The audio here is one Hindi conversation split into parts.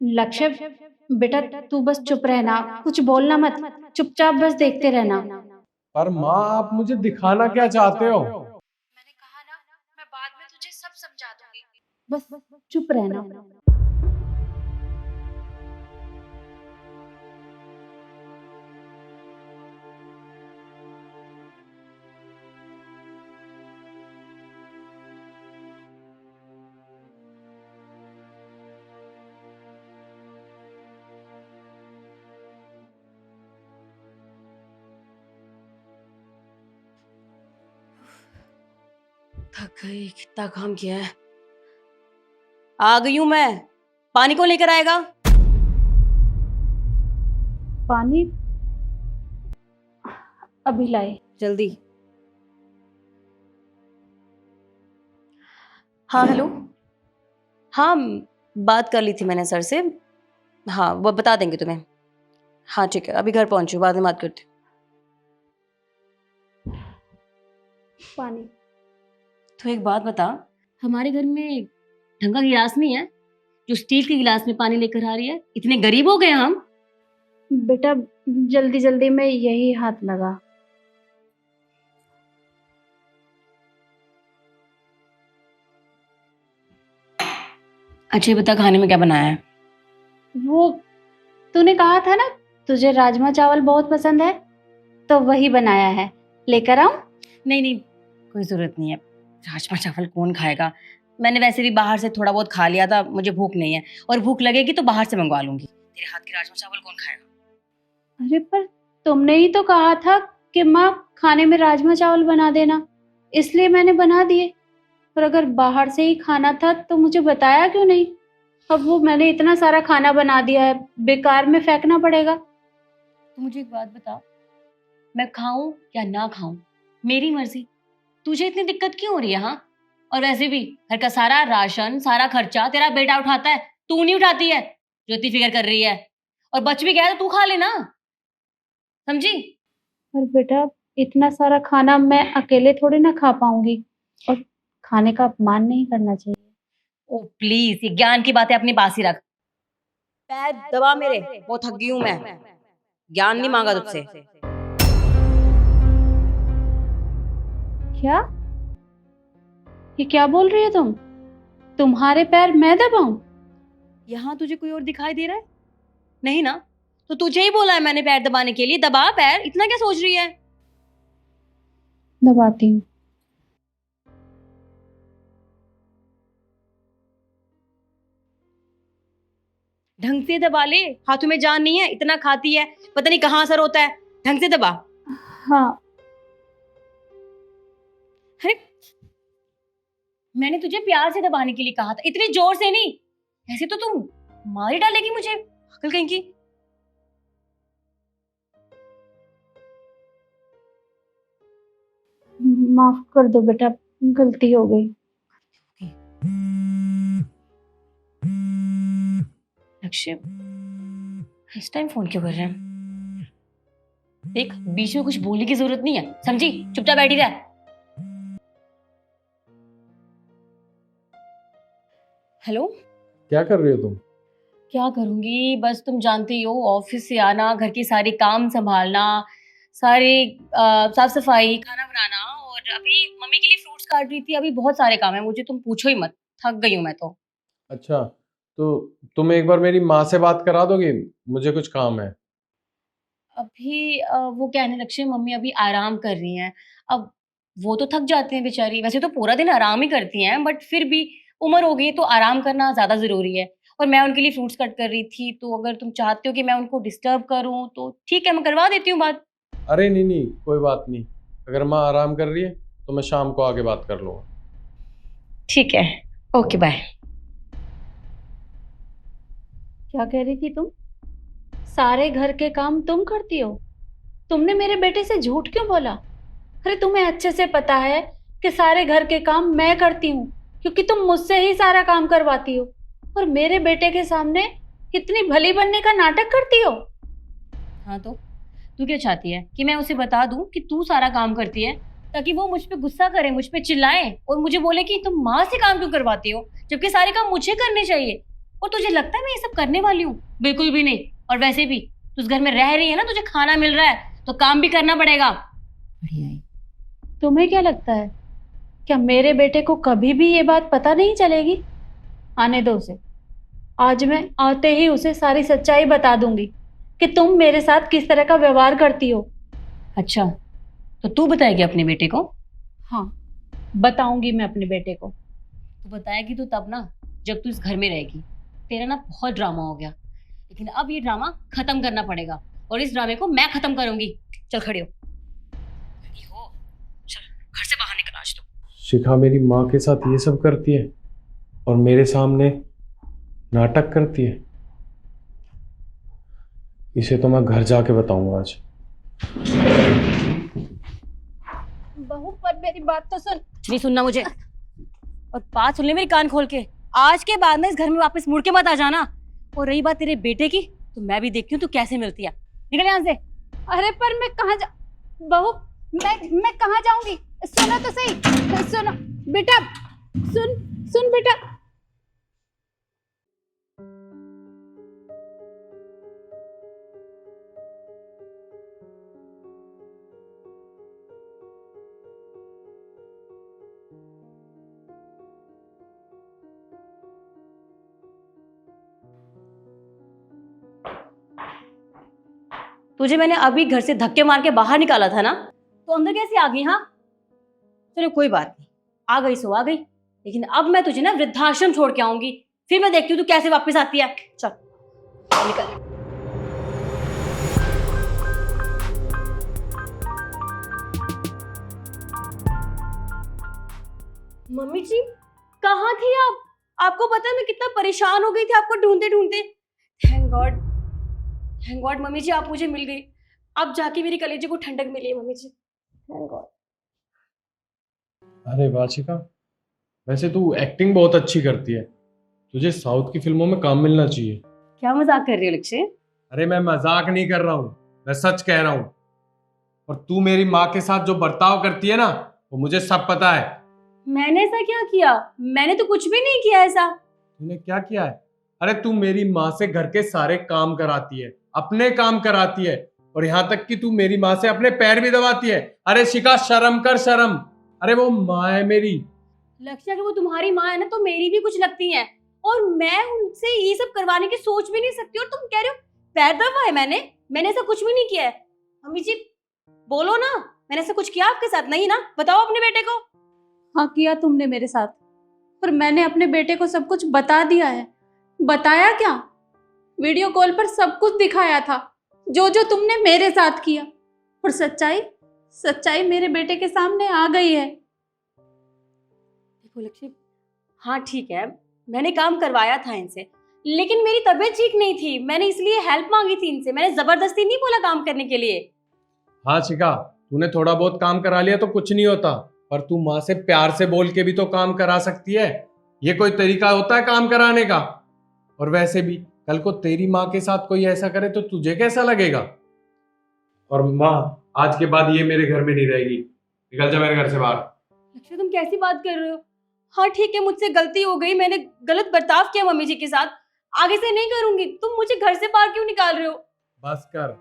लक्ष्य, बेटा तू बस चुप रहना, कुछ बोलना मत, चुपचाप बस देखते रहना। पर माँ, आप मुझे दिखाना क्या चाहते हो? मैंने कहा ना, मैं बाद में तुझे सब समझा दूंगी, बस चुप रहना। थक गई, कितना काम किया है। आ गई हूं मैं। पानी कौन लेकर आएगा? पानी अभी लाए। जल्दी। हाँ हेलो। हाँ, बात कर ली थी मैंने सर से। हाँ, वो बता देंगे तुम्हें। हाँ ठीक है, अभी घर पहुंची हूँ, बाद में बात करती हूँ। पानी। तो एक बात बता, हमारे घर में ढंग का गिलास नहीं है जो स्टील के गिलास में पानी लेकर आ रही है? इतने गरीब हो गए हम। बेटा जल्दी जल्दी में यही हाथ लगा। अच्छा ये बता, खाने में क्या बनाया है? वो तूने कहा था ना तुझे राजमा चावल बहुत पसंद है, तो वही बनाया है, लेकर आऊं? नहीं नहीं, कोई जरूरत नहीं है। राजमा चावल कौन खाएगा? मैंने वैसे भी बाहर से थोड़ा बहुत खा लिया था, मुझे भूख नहीं है। और भूख लगेगी तो बाहर से मंगवा लूंगी। तेरे हाथ के राजमा चावल कौन खाएगा? अरे पर तुमने ही तो कहा था कि माँ खाने में राजमा चावल बना देना, इसलिए मैंने बना दिए। पर अगर बाहर से ही खाना था तो मुझे बताया क्यों नहीं? अब वो मैंने इतना सारा खाना बना दिया है, बेकार में फेंकना पड़ेगा। तो मुझे एक बात बता, मैं खाऊं या ना खाऊं, मेरी मर्जी। तुझे इतनी दिक्कत क्यों हो रही है? हाँ, और वैसे भी घर का सारा राशन, सारा खर्चा तेरा बेटा उठाता है, तू नहीं उठाती है जो इतनी फिक्र कर रही है। और बच भी गया है तो तू खा लेना, समझी? पर बेटा इतना सारा खाना मैं अकेले थोड़ी ना खा पाऊंगी, और खाने का अपमान नहीं करना चाहिए। ओ प्लीज, ये ज्ञान की बातें अपनी पास ही रख। पैर दबा मेरे, बहुत थक गई हूं मैं। ज्ञान नहीं मांगा तुझसे। क्या? ये क्या बोल रही हो तुम? तुम्हारे पैर मैं दबाऊं? यहाँ तुझे कोई और दिखाई दे रहा है? नहीं ना? तो तुझे ही बोला है मैंने पैर दबाने के लिए, दबा पैर, इतना क्या सोच रही है? दबाती हूँ। ढंग से दबा ले, हाथों में जान नहीं है, इतना खाती है, पता नहीं कहाँ असर होता है। ढंग से दबा। हाँ। अरे, मैंने तुझे प्यार से दबाने के लिए कहा था, इतनी जोर से नहीं। ऐसे तो तुम मार ही डालेगी मुझे, अकल कहीं की। माफ कर दो बेटा, गलती हो गई। लक्ष्य इस टाइम फोन क्यों कर रहे हैं? देख, बीच में कुछ बोलने की जरूरत नहीं है, समझी? चुपचाप बैठी रह। हेलो। क्या कर रही हो तुम? क्या करूंगी, बस तुम जानते ही हो, ऑफिस से आना, घर के सारे काम संभालना, सारे साफ सफाई, खाना बनाना, और अभी मम्मी के लिए फ्रूट्स काट रही थी। अभी बहुत सारे काम है मुझे, तुम पूछो ही मत, थक गई हूँ मैं तो। अच्छा, तो तुम एक बार मेरी माँ से बात करा दोगी? मुझे कुछ काम है। अभी वो कहने लक्ष्य, मम्मी अभी आराम कर रही हैं। अब वो तो थक जाती हैं बेचारी, वैसे तो पूरा दिन आराम ही करती हैं, बट फिर भी उम्र हो गई तो आराम करना ज्यादा जरूरी है। और मैं उनके लिए फ्रूट्स कट कर रही थी, तो अगर तुम चाहते हो कि मैं उनको डिस्टर्ब करूं तो ठीक है, मैं करवा देती हूँ बात। अरे नहीं नहीं, कोई बात नहीं। अगर माँ आराम कर रही है तो मैं शाम को आके बात कर लूँगा। ठीक है, ओके बाय। क्या कह रही थी तुम? सारे घर के काम तुम करती हो? तुमने मेरे बेटे से झूठ क्यों बोला? अरे तुम्हें अच्छे से पता है कि सारे घर के काम मैं करती हूँ, क्योंकि तुम मुझसे ही सारा काम करवाती हो, और मेरे बेटे के सामने इतनी भली बनने का नाटक करती हो। हाँ तो तू क्या चाहती है कि मैं उसे बता दूं कि तू सारा काम करती है, ताकि वो मुझ पे गुस्सा करे, मुझ पे चिल्लाए और मुझे बोले कि तुम माँ से काम क्यों करवाती हो, जबकि सारे काम मुझे करने चाहिए? और तुझे लगता है मैं ये सब करने वाली हूँ? बिल्कुल भी नहीं। और वैसे भी तू इस घर में रह रही है ना, तुझे खाना मिल रहा है तो काम भी करना पड़ेगा। बढ़िया है। तुम्हें क्या लगता है, क्या मेरे बेटे को कभी भी ये बात पता नहीं चलेगी? आने दो उसे। आज मैं आते ही उसे सारी सच्चाई बता दूंगी कि तुम मेरे साथ किस तरह का व्यवहार करती हो। अच्छा, तो तू बताएगी अपने बेटे को? हाँ, बताऊंगी मैं अपने बेटे को। तू बताएगी तो तब ना, जब तू इस घर में रहेगी। तेरा ना बहुत ड्रामा हो गया, लेकिन अब ये ड्रामा खत्म करना पड़ेगा और इस ड्रामे को मैं खत्म करूंगी। चल खड़े हो। खड़ी हो, चल घर से बाहर निकल आज तो। शिखा मेरी माँ के साथ ये सब करती है और मेरे सामने नाटक करती है। इसे तो मैं घर जाके बताऊंगा आज। बहू, पर मेरी बात तो सुन। कुछ नहीं सुनना मुझे, और बात सुन ले मेरी कान खोल के। आज के बाद ना इस घर में वापस मुड़ के मत आ जाना। और रही बात तेरे बेटे की, तो मैं भी देखती हूँ तू कैसे मिलती है। निकल यहाँ से। अरे पर मैं कहाँ जा बहू, मैं कहाँ जाऊंगी? सुनो तो सही, सुनो बेटा, सुन सुन बेटा। तुझे मैंने अभी घर से धक्के मार के बाहर निकाला था ना, तो अंदर कैसे आ गई? हाँ चलो कोई बात नहीं, आ गई सो आ गई। लेकिन अब मैं तुझे ना वृद्धाश्रम छोड़ के आऊंगी, फिर मैं देखती हूँ तू कैसे वापस आती है। चल निकल। मम्मी जी, कहाँ थी आप? आपको पता है मैं कितना परेशान हो गई थी आपको ढूंढते ढूंढते। Thank God, thank God mummy ji, आप मुझे मिल गई। अब जाके मेरी कलेजे को ठंडक मिली है मम्मी जी। Thank God. अरे वाह शिखा, वैसे तू एक्टिंग बहुत अच्छी करती है। तुझे साउथ की फिल्मों में काम मिलना चाहिए। क्या मजाक कर रही हो लक्ष्य? अरे मैं मजाक नहीं कर रहा हूँ, मैं सच कह रहा हूँ। और तू मेरी माँ के साथ जो बर्ताव करती है ना, वो मुझे सब पता है। मैंने ऐसा क्या किया? मैंने तो कुछ भी नहीं किया ऐसा। तूने क्या किया है? अरे तू मेरी माँ से घर के सारे काम कराती है, अपने काम कराती है, और यहाँ तक कि तू मेरी माँ से अपने पैर भी दबाती है। अरे शिखा, शर्म कर शर्म। अरे वो माँ है मेरी। लक्ष्य, अगर वो तुम्हारी माँ है ना, तो मेरी भी कुछ लगती हैं, और मैं उनसे ये सब करवाने की सोच भी नहीं सकती। और तुम कह रहे हो पैर दबा है मैंने ऐसा कुछ भी नहीं किया है। मम्मी जी बोलो ना, मैंने ऐसा कुछ किया आपके साथ? नहीं ना, बताओ अपने बेटे को। हाँ, किया तुमने मेरे साथ, पर मैंने अपने बेटे को सब कुछ बता दिया है। बताया क्या? वीडियो कॉल पर सब कुछ दिखाया था, जो जो तुमने मेरे साथ किया। और सच्चाई सच्चाई मेरे बेटे के सामने आ गई है। देखो लक्ष्य, हाँ ठीक है, मैंने काम करवाया था इनसे, लेकिन मेरी तबीयत ठीक नहीं थी, मैंने इसलिए हेल्प मांगी थी इनसे। मैंने जबरदस्ती नहीं बोला काम करने के लिए। हाँ शिखा, तूने थोड़ा बहुत काम करा लिया तो कुछ नहीं होता, पर तू माँ से प्यार से बोल के भी तो काम करा सकती है। ये कोई तरीका होता है काम कराने का? और वैसे भी कल को तेरी माँ के साथ कोई ऐसा करे तो तुझे कैसा लगेगा? और माँ, आज के बाद ये मेरे घर में नहीं रहेगी। निकल जा मेरे घर से बाहर। लक्ष्य, तुम कैसी बात कर रहे हो? हाँ ठीक है, मुझसे गलती हो गई, मैंने गलत बर्ताव किया मम्मी जी के साथ, आगे से नहीं करूंगी। तुम मुझे घर से बाहर क्यों निकाल रहे हो? बस कर,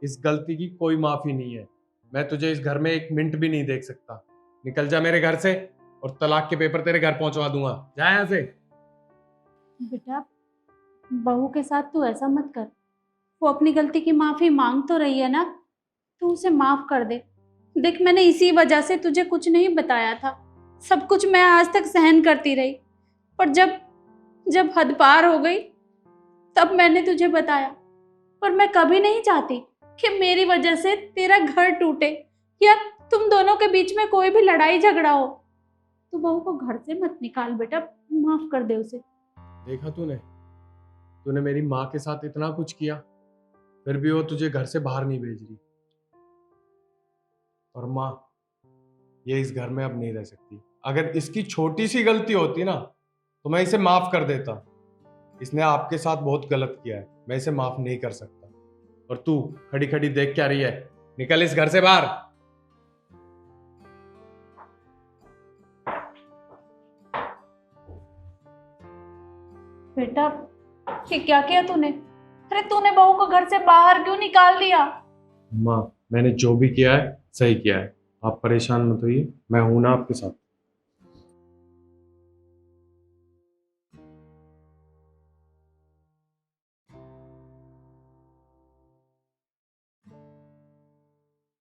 इस गलती की कोई माफी नहीं है। मैं तुझे इस घर में एक मिनट भी नहीं देख सकता। निकल जा मेरे घर से, और तलाक के पेपर तेरे घर पहुंचवा दूंगा। जा यहाँ से। बेटा, बहू के साथ तू ऐसा मत कर। वो अपनी गलती की माफी मांग तो रही है ना, तू उसे माफ कर दे। देख, मैंने इसी वजह से तुझे कुछ नहीं बताया था। सब कुछ मैं आज तक सहन करती रही, पर जब जब हद पार हो गई तब मैंने तुझे बताया। पर मैं कभी नहीं चाहती कि मेरी वजह से तेरा घर टूटे या तुम दोनों के बीच में कोई भी लड़ाई झगड़ा हो। तू बहू को घर से मत निकाल बेटा, माफ कर दे उसे। देखा तूने तूने मेरी माँ के साथ इतना कुछ किया, फिर भी वो तुझे घर से बाहर नहीं भेज रही। और माँ, ये इस घर में अब नहीं रह सकती। अगर इसकी छोटी सी गलती होती ना, तो मैं इसे माफ कर देता। इसने आपके साथ बहुत गलत किया है, मैं इसे माफ नहीं कर सकता। और तू खड़ी खड़ी देख क्या रही है? निकल इस घर से बाहर। बेटा, ये क्या किया तूने? अरे तूने बहू को घर से बाहर क्यों निकाल दिया? माँ, मैंने जो भी किया है सही किया है। आप परेशान मत होइए, मैं हूं ना आपके साथ।